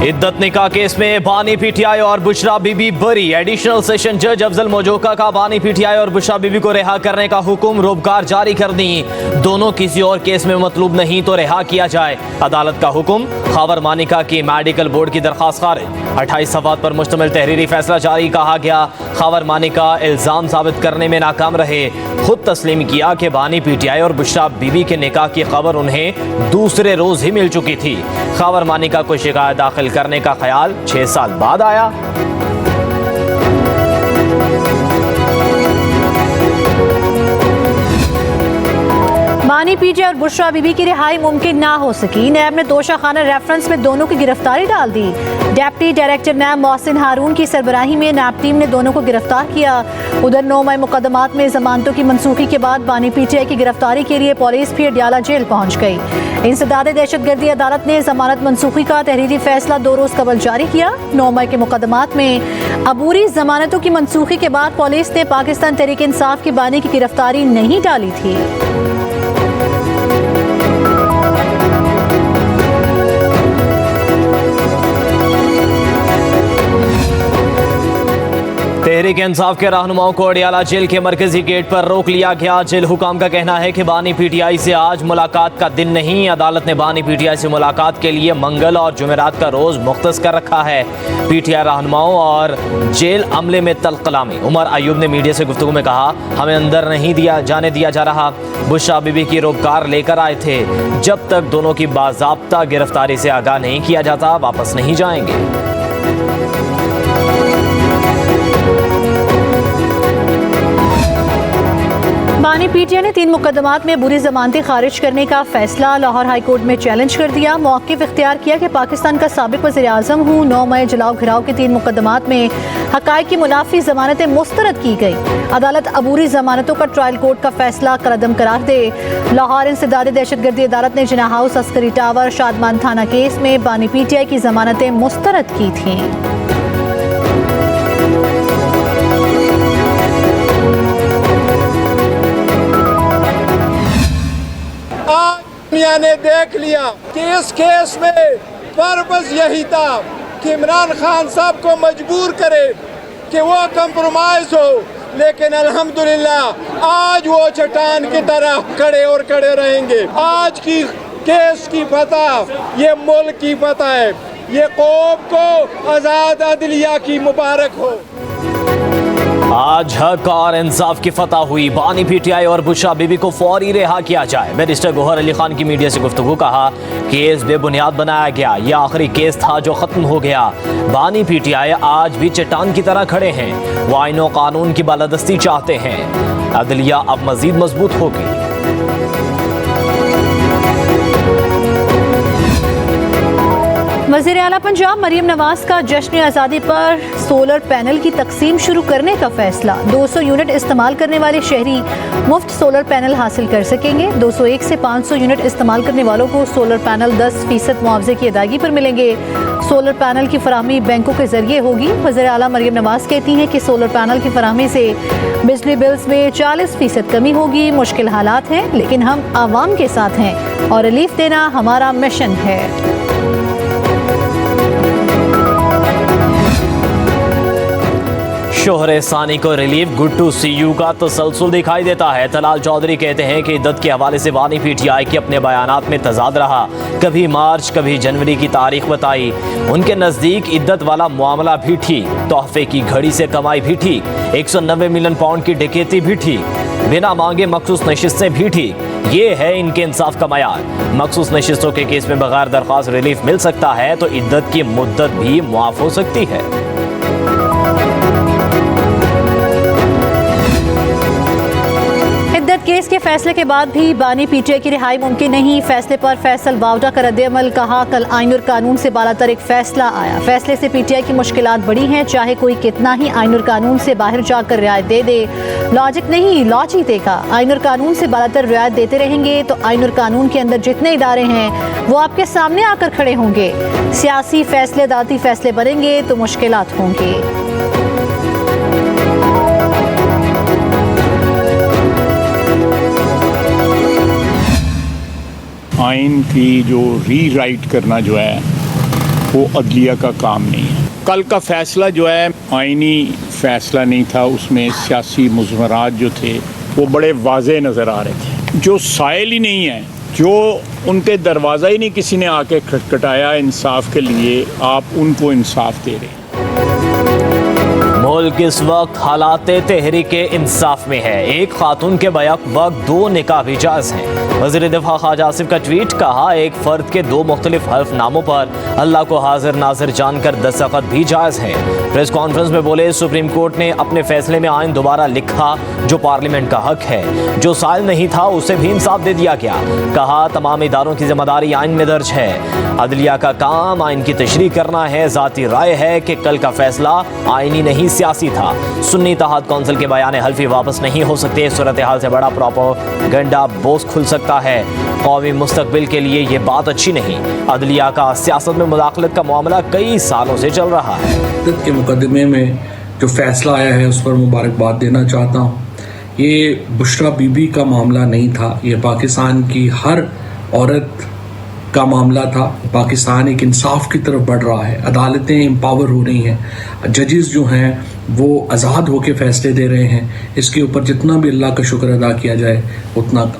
इद्दत निकाह केस में बानी पीटीआई और बुशरा बीबी बरी। एडिशनल सेशन जज अफजल मोजोका का बानी पीटीआई और बुशरा बीबी को रिहा करने का हुक्म, रोबकार जारी कर दी। दोनों किसी और केस में मतलूब नहीं तो रिहा किया जाए। अदालत का हुक्म, खावर मानिका की मेडिकल बोर्ड की दरखास्त खारिज। 28 सफ़ात पर मुश्तमिल तहरीरी फैसला जारी। कहा गया, खावर मानिका इल्ज़ाम साबित करने में नाकाम रहे। खुद तस्लीम किया कि बानी पीटीआई और बुशरा बीबी के निकाह की खबर उन्हें दूसरे रोज ही मिल चुकी थी। खावर मानिका को शिकायत दाखिल करने का ख्याल 6 साल बाद आया। बानी पीटीआई और बुशरा बीबी की रिहाई मुमकिन ना हो सकी। नैब ने दोषा खाना रेफरेंस में दोनों की गिरफ्तारी डाल दी। डेप्टी डायरेक्टर नैब मोहसिन हारून की सरबराही में नैब टीम ने दोनों को गिरफ्तार किया। उधर 9 मई मुकदमात में जमानतों की मनसूखी के बाद बानी पीटीआई की गिरफ्तारी के लिए पुलिस फिर अडयाला जेल पहुंच गई। इंसदाद दहशतगर्दी अदालत ने जमानत मनसूखी का तहरीरी फैसला 2 रोज कबल जारी किया। 9 मई के मुकदमात में अबूरी जमानतों की मनसूखी के बाद पुलिस ने पाकिस्तान तहरीक इंसाफ की बानी की गिरफ्तारी नहीं डाली थी। तहरीक इंसाफ के रहनुमाओं को अडयाला जेल के मरकजी गेट पर रोक लिया गया। जेल हुकाम का कहना है कि बानी पीटीआई से आज मुलाकात का दिन नहीं। अदालत ने बानी पीटीआई से मुलाकात के लिए मंगल और जुमेरात का रोज मुख्तस कर रखा है। पीटीआई रहनुमाओं और जेल अमले में तलकलामी। उमर अयूब ने मीडिया से गुफ्तगू में कहा, हमें अंदर नहीं जाने दिया जा रहा। बुशरा बीबी की रोबकार लेकर आए थे। जब तक दोनों की बाज़ाब्ता गिरफ्तारी से आगाह नहीं किया जाता, वापस नहीं जाएंगे। बानी पीटीआई ने 3 मुकदमात में बुरी जमानतें खारिज करने का फैसला लाहौर हाई कोर्ट में चैलेंज कर दिया। मौक़िफ़ इख्तियार किया कि पाकिस्तान का साबिक वज़ीर आज़म हूँ। 9 मई जलाओ घिराव के 3 मुकदमात में हक़ाइक़ की मुनाफी जमानतें मुस्तरद की गई। अदालत अबूरी जमानतों का ट्रायल कोर्ट का फैसला कलअदम करार दे। लाहौर इंसदाद दहशतगर्दी अदालत ने जिना हाउस, अस्करी टावर, शादमान थाना केस में बानी पीटीआई की जमानतें मुस्तरद की थीं। दुनिया ने देख लिया कि इस केस में पर्पस यही था कि इमरान खान साहब को मजबूर करे कि वो कंप्रोमाइज हो, लेकिन अल्हम्दुलिल्लाह आज वो चट्टान की तरह खड़े और खड़े रहेंगे। आज की केस की फतह ये मुल्क की फतह है। ये कौम को आज़ाद अदलिया की मुबारक हो। आज हक और इंसाफ की फतह हुई। बानी पीटीआई और बुशरा बीबी को फौरी रिहा किया जाए। बैरिस्टर गौहर अली खान की मीडिया से गुफ्तगू। कहा, केस बेबुनियाद बनाया गया। यह आखिरी केस था जो खत्म हो गया। बानी पीटीआई आज भी चट्टान की तरह खड़े हैं। वो आईन और कानून की बालादस्ती चाहते हैं। अदलिया अब मजीद मजबूत होगी। वज़ीर आला पंजाब मरियम नवाज का जश्न आज़ादी पर सोलर पैनल की तकसीम शुरू करने का फैसला। 200 यूनिट इस्तेमाल करने वाले शहरी मुफ्त सोलर पैनल हासिल कर सकेंगे। 201 से 500 यूनिट इस्तेमाल करने वालों को सोलर पैनल 10% मुआवजे की अदायगी पर मिलेंगे। सोलर पैनल की फराहमी बैंकों के जरिए होगी। वज़ीर आला मरियम नवाज कहती हैं कि सोलर पैनल की फराहमी से बिजली बिल्स में 40% कमी होगी। मुश्किल हालात हैं, लेकिन हम आवाम के साथ हैं और रिलीफ देना हमारा मिशन है। शोहरे सानी को relief, good to see you का तसलसल दिखाई देता है। तलाल चौधरी कहते हैं कि इद्दत के हवाले से बानी पीटीआई के अपने बयानात में तजाद रहा। कभी मार्च कभी जनवरी की तारीख बताई। उनके नज़दीक इद्दत वाला मामला भी ठीक, तोहफे की घड़ी से कमाई भी ठीक, 190 मिलियन पाउंड की डकैती भी ठीक, बिना मांगे मखसूस नशिस्तें भी ठीक। ये है इनके इंसाफ का मयार। मखसूस नशिस्तों के केस में बगैर दरख्वास्त रिलीफ मिल सकता है तो इद्दत की मुद्दत भी मुआफ हो सकती है। केस के फैसले के बाद भी बानी पीटीआई की रिहाई मुमकिन नहीं। फैसले पर फैसल वावडा का रद्द-ए-अमल। कहा, कल आईन और कानून से बालातर एक फैसला आया। फैसले से पीटीआई की मुश्किलात बड़ी हैं। चाहे कोई कितना ही आईन और कानून से बाहर जाकर रियायत दे दे, लॉजिक नहीं लॉ जीतेगा। आईन और कानून से बालातर रियायत देते रहेंगे तो आईन और कानून के अंदर जितने इदारे हैं वो आपके सामने आकर खड़े होंगे। सियासी फैसले अदालती फैसले बनेंगे तो मुश्किलात होंगे। आइन की जो रीराइट करना जो है वो अदलिया का काम नहीं है। कल का फैसला जो है आइनी फैसला नहीं था, उसमें सियासी मुज़मरात जो थे वो बड़े वाज़े नज़र आ रहे थे। जो साइल ही नहीं है, जो उनके दरवाज़ा ही नहीं किसी ने आके खटखटाया इंसाफ के लिए, आप उनको इंसाफ दे रहे हैं। मुल्क इस वक्त हालात तहरीके इंसाफ में है। एक खातून के बैक वक्त 2 निकाह भी जायज़ हैं। वज़ीर दिफा ख्वाजा आसिफ का ट्वीट, कहा एक फ़र्द के 2 मुख्तलिफ हल्फनामों पर अल्लाह को हाजिर नाजिर जानकर दस्तखत भी जायज़ है। प्रेस कॉन्फ्रेंस में बोले, सुप्रीम कोर्ट ने अपने फैसले में आइन दोबारा लिखा जो पार्लियामेंट का हक है। जो साइल नहीं था उसे भी इंसाफ दे दिया गया। कहा तमाम इदारों की जिम्मेदारी आइन में दर्ज है। अदलिया का काम आइन की तशरीह करना है। ज़ाती राय है कि कल का फैसला आइनी नहीं सियासी था। सुन्नी इत्तेहाद कौंसिल के बयान हल्फी वापस नहीं हो सकते। सूरत हाल से बड़ा प्रोपेगेंडा बोझ खुल सकता है। कौमी मुस्तकबिल के लिए ये बात अच्छी नहीं। अदलिया का सियासत में मुदाखलत का मामला कई सालों से चल रहा है। के मुकदमे में जो फैसला आया है उस पर मुबारकबाद देना चाहता हूँ। ये बुशरा बीबी का मामला नहीं था, ये पाकिस्तान की हर औरत का मामला था। पाकिस्तान एक इंसाफ की तरफ बढ़ रहा है, अदालतें एम्पावर हो रही हैं, जजेस जो हैं वो आज़ाद होकर फैसले दे रहे हैं। इसके ऊपर जितना भी अल्लाह का शुक्र अदा किया जाए उतना।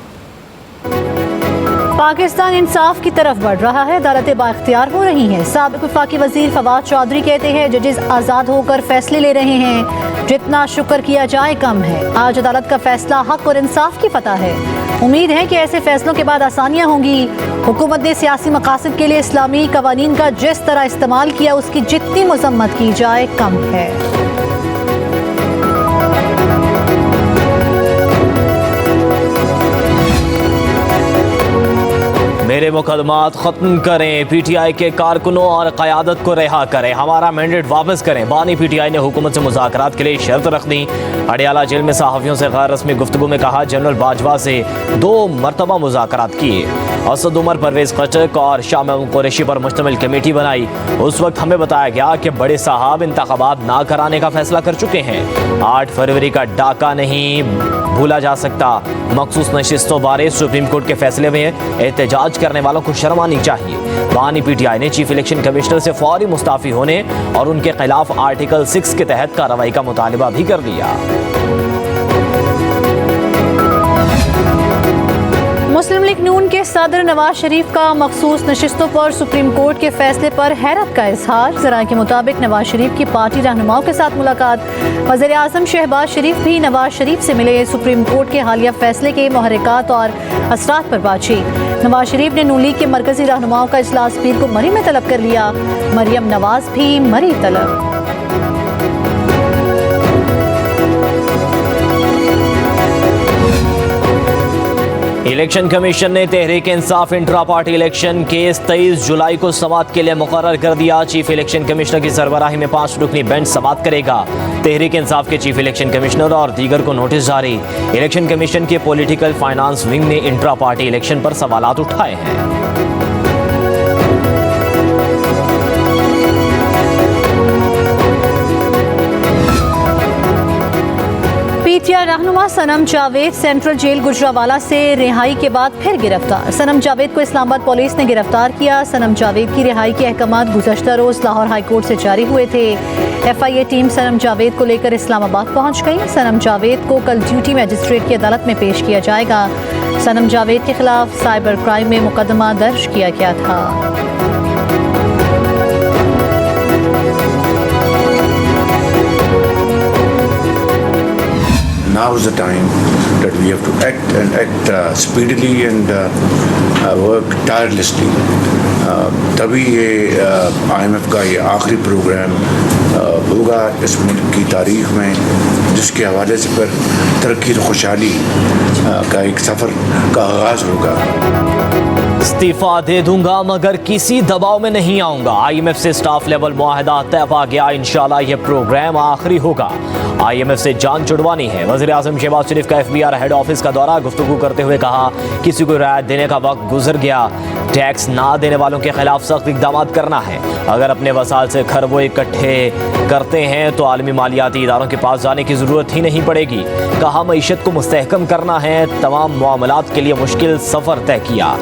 पाकिस्तान इंसाफ की तरफ बढ़ रहा है, अदालतें बाख्तियार हो रही हैं। साबिक वफाकी वजीर फवाद चौधरी कहते हैं जजेस आज़ाद होकर फैसले ले रहे हैं, जितना शुक्र किया जाए कम है। आज अदालत का फैसला हक और इंसाफ की फतह है। उम्मीद है कि ऐसे फैसलों के बाद आसानियाँ होंगी। हुकूमत ने सियासी मकासद के लिए इस्लामी कवानीन का जिस तरह इस्तेमाल किया उसकी जितनी मजम्मत की जाए कम है। मेरे मुकदमात ख़त्म करें, पीटीआई के कारकुनों और क़यादत को रिहा करें, हमारा मैंडेट वापस करें। बानी पीटीआई ने हुकूमत से मुज़ाकरात के लिए शर्त रख दी। अडियाला जेल में सहाफ़ियों से गैर रस्मी गुफ्तगू में कहा, जनरल बाजवा से 2 मरतबा मुज़ाकरात किए। असद उमर, परवेज़ खटक और शाह महमूद कुरैशी पर मुश्तमिल कमेटी बनाई। उस वक्त हमें बताया गया कि बड़े साहब इंतखाबात ना कराने का फैसला कर चुके हैं। 8 फरवरी का डाका नहीं भूला जा सकता। मखसूस नशिस्तों बारे सुप्रीम कोर्ट के फैसले में एहतजाज करने वालों को शर्म आनी चाहिए। बानी पीटीआई ने चीफ इलेक्शन कमिश्नर से फौरी मुस्ताफी होने और उनके खिलाफ आर्टिकल 6 के तहत कार्रवाई का मुतालिबा भी कर दिया। मुस्लिम लीग नून के सदर नवाज शरीफ का मखसूस नशिस्तों पर सुप्रीम कोर्ट के फैसले पर हैरत का इजहार। ज़रा के मुताबिक नवाज शरीफ की पार्टी रहनुमाओं के साथ मुलाकात। वज़ीर आज़म शहबाज शरीफ भी नवाज शरीफ से मिले। सुप्रीम कोर्ट के हालिया फैसले के मुहर्रिकात और असरात पर बातचीत। नवाज शरीफ ने नून लीग के मरकजी रहनुमाओं का इजलास पीर को मरी में तलब कर लिया। मरियम नवाज भी मरी तलब। इलेक्शन कमीशन ने Tehreek Insaf intra party election case 23 जुलाई को समाअत के लिए मुकर्रर कर दिया। चीफ इलेक्शन कमिश्नर की सरबराही में 5 रुकनी बेंच समाअत करेगा। तहरीक इंसाफ के चीफ इलेक्शन कमिश्नर और दीगर को नोटिस जारी। इलेक्शन कमीशन के पॉलिटिकल फाइनेंस विंग ने इंट्रा पार्टी इलेक्शन पर सवालात उठाए हैं। पीटीआई रहनुमा सनम जावेद सेंट्रल जेल गुजरावाला से रिहाई के बाद फिर गिरफ्तार। सनम जावेद को इस्लामाबाद पुलिस ने गिरफ्तार किया। सनम जावेद की रिहाई के अहकाम गुज़श्ता रोज़ लाहौर हाई कोर्ट से जारी हुए थे। FIA टीम सनम जावेद को लेकर इस्लामाबाद पहुंच गई। सनम जावेद को कल ड्यूटी मजिस्ट्रेट की अदालत में पेश किया जाएगा। सनम जावेद के खिलाफ साइबर क्राइम में मुकदमा दर्ज किया गया था। Now is the time that we have to act speedily and work tirelessly. तभी ये IMF का ये आखिरी प्रोग्राम होगा इस मुल्क की तारीख में, जिसके हवाले से पर तरक्की और खुशहाली का एक सफ़र का आगाज़ होगा। इस्तीफा दे दूंगा मगर किसी दबाव में नहीं आऊंगा। IMF से स्टाफ लेवल मुआहदा तय पा गया। इंशाल्लाह ये प्रोग्राम आखिरी होगा। IMF से जान छुड़वानी है। वज़ीर आज़म शहबाज शरीफ का FBR हेड ऑफिस का दौरा। गुफ्तगू करते हुए कहा, किसी को रियायत देने का वक्त गुजर गया। टैक्स ना देने वालों के खिलाफ सख्त इक़दाम करना है। अगर अपने वसाल से खरबों इकट्ठे करते हैं तो आलमी मालियाती इदारों के पास जाने की ज़रूरत ही नहीं पड़ेगी। कहा, मईशत को मुस्तहकम करना है। तमाम मामलात के लिए मुश्किल सफ़र तय किया।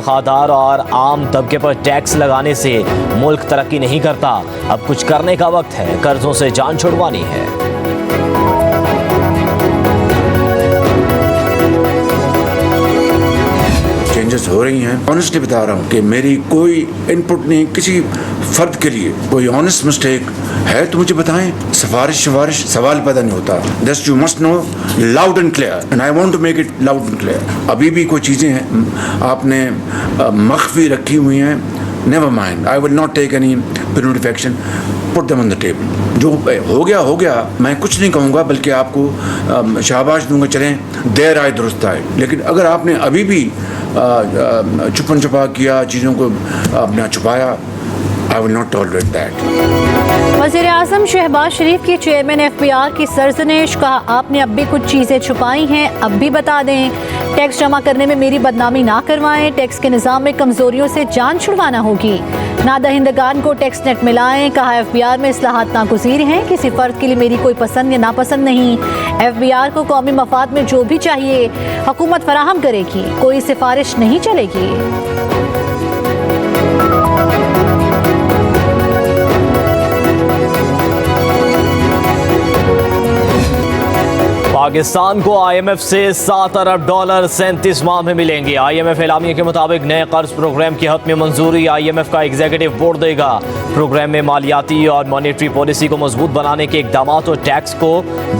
वफादार और आम तबके पर टैक्स लगाने से मुल्क तरक्की नहीं करता। अब कुछ करने का वक्त है, कर्जों से जान छुड़वानी है। चेंजेस हो रही हैं। ऑनेस्टली बता रहा हूँ कि मेरी कोई इनपुट नहीं, किसी फर्द के लिए कोई ऑनेस्ट मिस्टेक है तो मुझे बताएं। सिफारिश सवाल पैदा नहीं होता। Just you must know loud and clear and I want to make it loud and clear. अभी भी कोई चीज़ें हैं आपने मख्फी रखी हुई हैं, never mind, I will not take any preventive action, put them on the table. जो हो गया, मैं कुछ नहीं कहूँगा बल्कि आपको शाबाश दूंगा, चलें देर आए दुरुस्त आए। लेकिन अगर आपने अभी भी छुपन छुपा किया, चीज़ों को अपना छुपाया, I will not tolerate that. वज़ीर आज़म शहबाज शरीफ के चेयरमैन FBI की सरजनिश, कहा आपने अब भी कुछ चीज़ें छुपाई हैं, अब भी बता दें। टैक्स जमा करने में मेरी बदनामी ना करवाएं, टैक्स के निज़ाम में कमज़ोरियों से जान छुड़वाना होगी। नादहिंदगान को टैक्स नेट मिलाएं, कहा FBI में इस्लाहात नागुज़ीर हैं, किसी फ़र्द के लिए मेरी कोई पसंद या नापसंद नहीं। FBI को कौमी मफाद में जो भी चाहिए हुकूमत फराहम करेगी, कोई सिफारिश नहीं चलेगी। पाकिस्तान को IMF से $7 अरब 37 माह में मिलेंगे। IMF एलामिया के मुताबिक नए कर्ज प्रोग्राम की हतमी मंजूरी IMF का एग्जीक्यूटिव बोर्ड देगा। प्रोग्राम में मालियाती और मॉनेटरी पॉलिसी को मजबूत बनाने के इकदाम और टैक्स को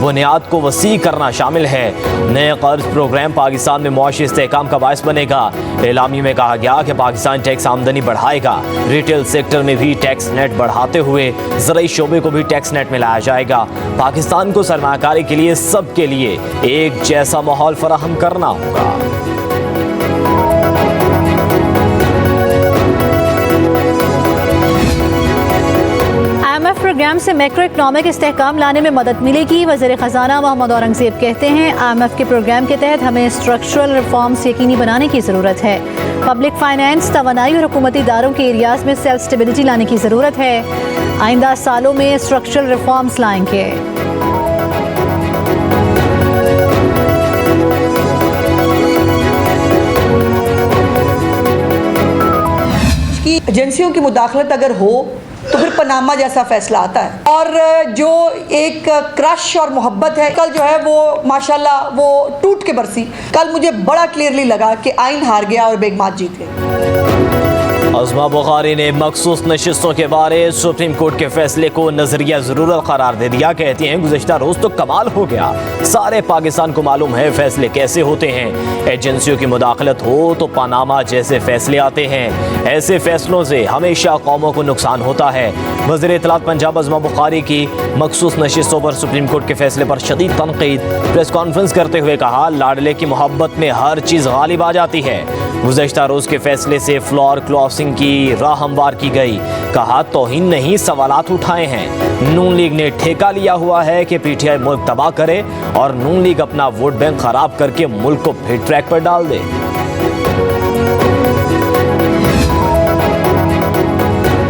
बुनियाद को वसी करना शामिल है। नए कर्ज प्रोग्राम पाकिस्तान में मुआशी इस्तेहकाम का बायस बनेगा। एलामी में कहा गया कि पाकिस्तान टैक्स आमदनी बढ़ाएगा, रिटेल सेक्टर में भी टैक्स नेट बढ़ाते हुए ज़राई शोबे को भी टैक्स नेट में लाया जाएगा। पाकिस्तान को सरमायाकारी के लिए सबके लिए एक जैसा माहौल फराहम करना होगा। IMF प्रोग्राम से मैक्रो इकनॉमिक इस्तेहकाम लाने में मदद मिलेगी। वज़ीर ख़जाना मोहम्मद औरंगज़ेब कहते हैं IMF के प्रोग्राम के तहत हमें स्ट्रक्चरल रिफॉर्म्स यकीनी बनाने की ज़रूरत है। पब्लिक फाइनेंस, तवानाई और हुकूमती इदारों के एरियाज़ में सेल्फ स्टेबिलिटी लाने की ज़रूरत है। आइंदा सालों में स्ट्रक्चरल रिफॉर्म्स लाएंगे। एजेंसियों की मुदाखलत अगर हो तो फिर पनामा जैसा फैसला आता है। और जो एक क्रश और मोहब्बत है, कल जो है वो माशाल्लाह वो टूट के बरसी। कल मुझे बड़ा क्लियरली लगा कि आइन हार गया और बेगमात जीत गई। अज़मा बुखारी ने मखसूस नशिस्तों के बारे सुप्रीम कोर्ट के फैसले को नजरिया ज़रूरत करार दे दिया। कहती हैं गुज़श्ता रोज़ तो कमाल हो गया, सारे पाकिस्तान को मालूम है फैसले कैसे होते हैं। एजेंसियों की मुदाखलत हो तो पनामा जैसे फैसले आते हैं। ऐसे फैसलों से हमेशा कौमों को नुकसान होता है। वज़ीर इत्तलात पंजाब अज़मा बुखारी की मखसूस नशिस्तों पर सुप्रीम कोर्ट के फैसले पर शदीद तनकीद। प्रेस कॉन्फ्रेंस करते हुए कहा, लाडले की मोहब्बत में हर चीज़ गालिब आ जाती है। गुज़श्ता रोज़ के फैसले से फ्लोर क्रॉसिंग की राह हमवार की गई। कहा, तौहीन नहीं सवालात उठाए हैं। नून लीग ने ठेका लिया हुआ है कि PTI मुल्क तबाह करे और नून लीग अपना वोट बैंक खराब करके मुल्क को फिर ट्रैक पर डाल दे।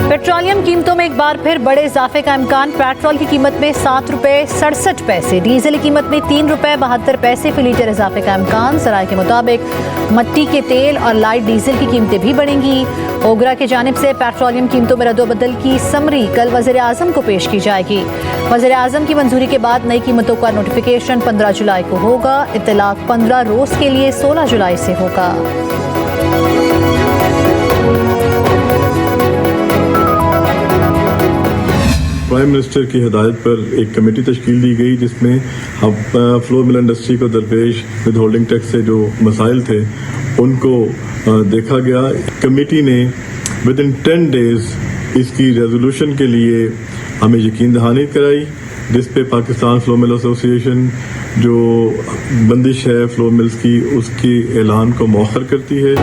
पेट्रोलियम कीमतों में एक बार फिर बड़े इजाफे का इम्कान। पेट्रोल की कीमत में ₹7.67, डीजल की कीमत में ₹3.72 फी लीटर इजाफे का इम्कान। सराय के मुताबिक मट्टी के तेल और लाइट डीजल की कीमतें भी बढ़ेंगी। ओगरा की जानिब से पेट्रोलियम कीमतों में रद्दोबदल की समरी कल वज़ीर आज़म को पेश की जाएगी। वज़ीर आज़म की मंजूरी के बाद नई कीमतों का नोटिफिकेशन 15 जुलाई को होगा। इत्तलाक 15 रोज़ के लिए 16 जुलाई से होगा। प्राइम मिनिस्टर की हिदायत पर एक कमेटी तश्कील दी गई जिसमें अब फ्लोर मिल इंडस्ट्री को दरपेश विद होल्डिंग टैक्स से जो मसाइल थे उनको देखा गया। कमेटी ने विद इन 10 डेज इसकी रेजोल्यूशन के लिए हमें यकीन दहानी कराई, जिस पे पाकिस्तान फ्लोर मिल एसोसिएशन जो बंदिश है फ्लोर मिल्स की उसकी ऐलान को मौखर करती है।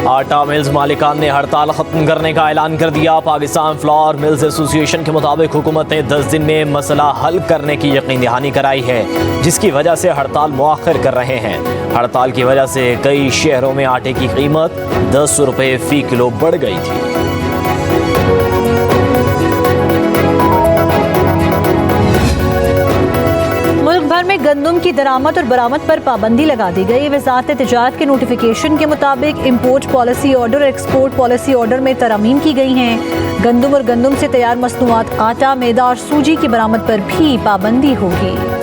आटा मिल्स मालिकान ने हड़ताल खत्म करने का ऐलान कर दिया। पाकिस्तान फ्लोर मिल्स एसोसिएशन के मुताबिक हुकूमत ने 10 दिन में मसला हल करने की यकीन दहानी कराई है, जिसकी वजह से हड़ताल मुअख्खर कर रहे हैं। हड़ताल की वजह से कई शहरों में आटे की कीमत ₹10 फी किलो बढ़ गई थी। भर में गंदम की दरामद और बरामद पर पाबंदी लगा दी गई। वजारत तिजारत के नोटिफिकेशन के मुताबिक इम्पोर्ट पॉलिसी ऑर्डर और एक्सपोर्ट पॉलिसी ऑर्डर में तरमीम की गई हैं। गंदम और गंदम से तैयार मसनूआत, आटा, मैदा और सूजी की बरामद पर भी पाबंदी होगी।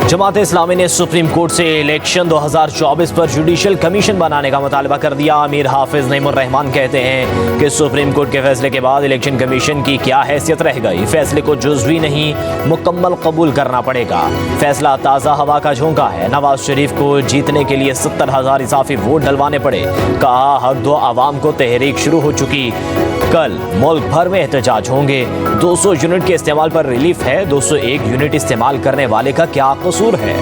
जमात इस्लामी ने सुप्रीम कोर्ट से इलेक्शन 2024 पर जुडिशल कमीशन बनाने का मुतालबा कर दिया। अमीर हाफिज नईमुर रहमान कहते हैं कि सुप्रीम कोर्ट के फैसले के बाद इलेक्शन कमीशन की क्या हैसियत रह गई। फैसले को जुज़वी नहीं मुकम्मल कबूल करना पड़ेगा। फैसला ताज़ा हवा का झोंका है। नवाज शरीफ को जीतने के लिए 70,000 इजाफी वोट डलवाने पड़े। कहा हक दो आवाम को, तहरीक शुरू हो चुकी। कल मुल्क भर में एहतजाज होंगे। 200 यूनिट के इस्तेमाल पर रिलीफ है। 201 यूनिट इस्तेमाल करने वाले का क्या कसूर है।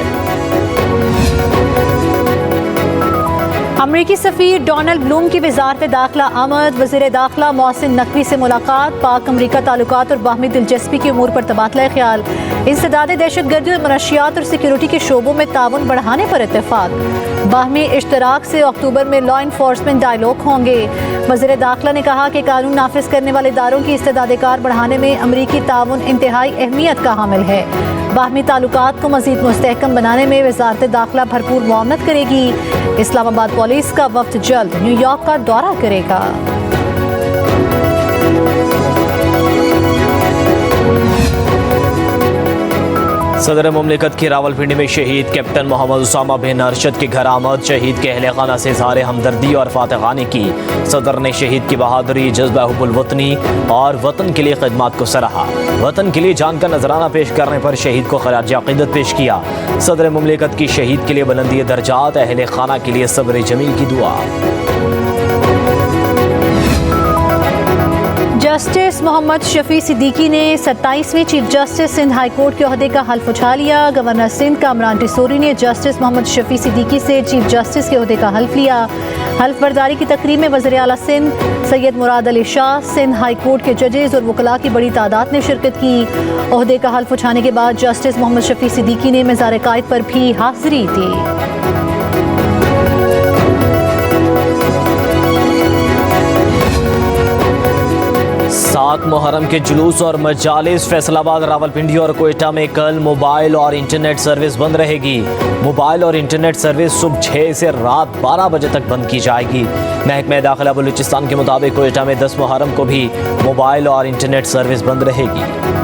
अमरीकी सफ़ीर डोनाल्ड ब्लूम की वज़ारत दाखिला आमद, वज़ीर दाखिला मोहसिन नकवी से मुलाकात, पाक अमरीका ताल्लुकात और बाहमी दिलचस्पी के उमूर पर तबादला ख्याल, इंसदाद दहशतगर्दी और मनशियात और सिक्योरिटी के शोबों में ताउन बढ़ाने पर इत्तेफाक। बाहमी इश्तराक से अक्टूबर में लॉ इन्फोर्समेंट डायलॉग होंगे। वज़ीर दाखिला ने कहा कि कानून नाफिज करने वाले इदारों की इस्तेदाद कार बढ़ाने में अमरीकी ताउन इंतहाई अहमियत का हामिल है। बाहमी ताल्लुकात को मज़ीद मुस्तहकम बनाने में वज़ारत दाखिला भरपूर मुआवनत करेगी। इस्लामाबाद पुलिस का वफ्द जल्द न्यूयॉर्क का दौरा करेगा। सदर मुमलिकत की रावलपिंडी में शहीद कैप्टन मोहम्मद उसामा बिन अरशद के घर आमद। शहीद के अहले खाना से इज़हार हमदर्दी और फातहानी की। सदर ने शहीद की बहादुरी, जज्बा हुब्बुल वतनी और वतन के लिए खिदमत को सराहा। वतन के लिए जान का नजराना पेश करने पर शहीद को खराज अक़ीदत पेश किया। सदर मुमलिकत की शहीद के लिए बुलंदी दर्जात, अहले खाना के लिए सब्र जमील की दुआ। जस्टिस मोहम्मद शफी सिद्दीकी ने 27वें chief justice Sindh high court के ओहदे का हल्फ उठा लिया। गवर्नर सिंध कामरान टिसोरी ने जस्टिस मोहम्मद शफी सिद्दीकी से चीफ जस्टिस के ओहदे का हल्फ लिया। हल्फ बर्दारी की तकरीब में वज़ीर आला सिंध सैयद मुराद अली शाह, सिंध हाई कोर्ट के जजेस और वकला की बड़ी तादाद ने शिरकत की। ओहदे का हल्फ उठाने के बाद जस्टिस मोहम्मद शफी सिद्दीकी ने मज़ार कायद पर भी हाजिरी दी। 7 मुहर्रम के जुलूस और मजालिस। फैसलाबाद, रावलपिंडी और कोयटा में कल मोबाइल और इंटरनेट सर्विस बंद रहेगी। मोबाइल और इंटरनेट सर्विस सुबह 6 से रात 12 बजे तक बंद की जाएगी। महकमा दाखिला बलूचिस्तान के मुताबिक कोयटा में 10 मुहर्रम को भी मोबाइल और इंटरनेट सर्विस बंद रहेगी।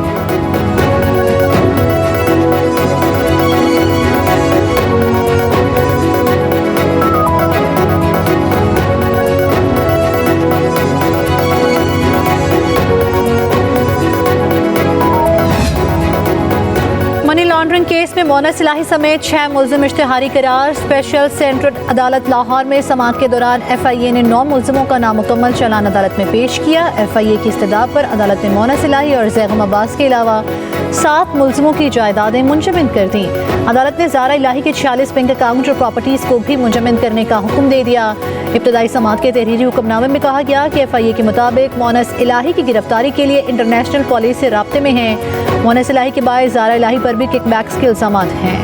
मनी लॉन्ड्रिंग केस में मोना सिलाही समेत 6 मुल्जिम इश्तिहारी करार। स्पेशल सेंट्रल अदालत लाहौर में समाअत के दौरान FIA ने 9 मुल्जिमों का नामुकम्मल चालान अदालत में पेश किया। FIA की इस्तदा पर अदालत ने मोना सिलाही और ज़ैगम अब्बास के अलावा 7 मुल्जिमों की जायदादें मुंजमद कर दी। अदालत ने ज़ारा इलाही के 46 बैंक अकाउंट और प्रॉपर्टीज़ को भी मुंजमद करने का हुक्म दे दिया। इब्तदाई समाअत के तहरीरी हुक्मनामे में कहा गया कि FIA के मुताबिक मोनस इलाही की गिरफ्तारी के लिए इंटरनेशनल पुलिस से राब्ते में हैं। मोनस इलाही के बायस ज़ारा इलाही पर भी किकबैक्स के इल्ज़ामात हैं।